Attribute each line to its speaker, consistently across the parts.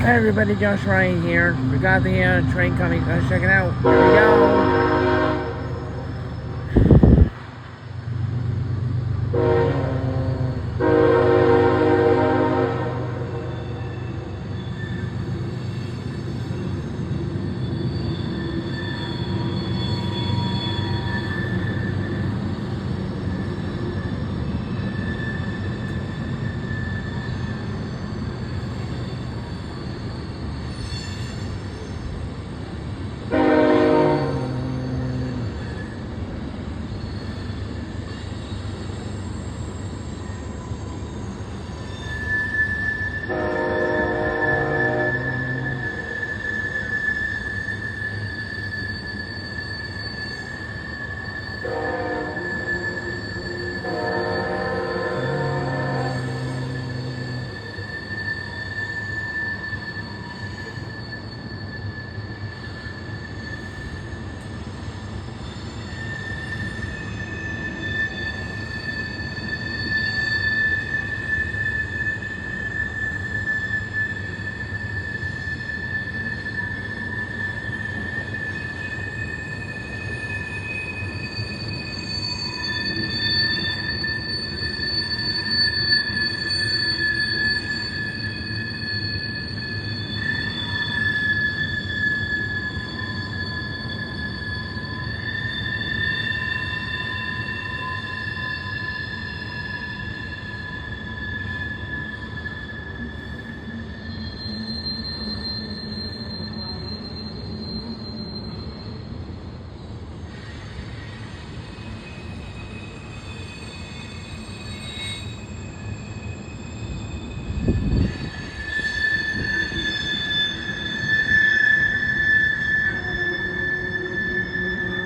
Speaker 1: Hey everybody, Josh Ryan here. We got the train coming. Let's check it out. Here we go.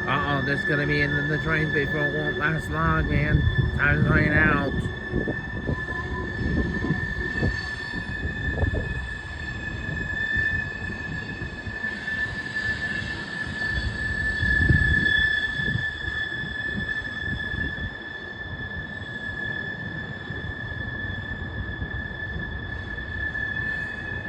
Speaker 1: Uh-oh, there's gonna be in the train before it won't last long, man. Time's running out.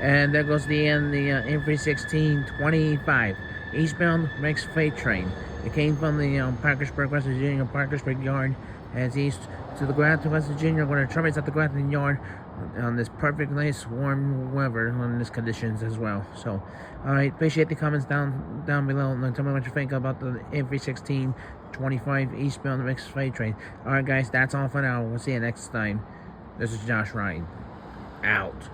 Speaker 1: And there goes the end, the M316-25 eastbound mixed freight train. It came from the Parkersburg, West Virginia, Parkersburg Yard, heads east to the Grafton, West Virginia, where the terminates at the Grafton Yard on this perfect, nice, warm weather on these conditions as well. So, alright, appreciate the comments down below, and tell me what you think about the M316-25 eastbound mixed freight train. Alright guys, that's all for now. We'll see you next time. This is Josh Ryan. Out.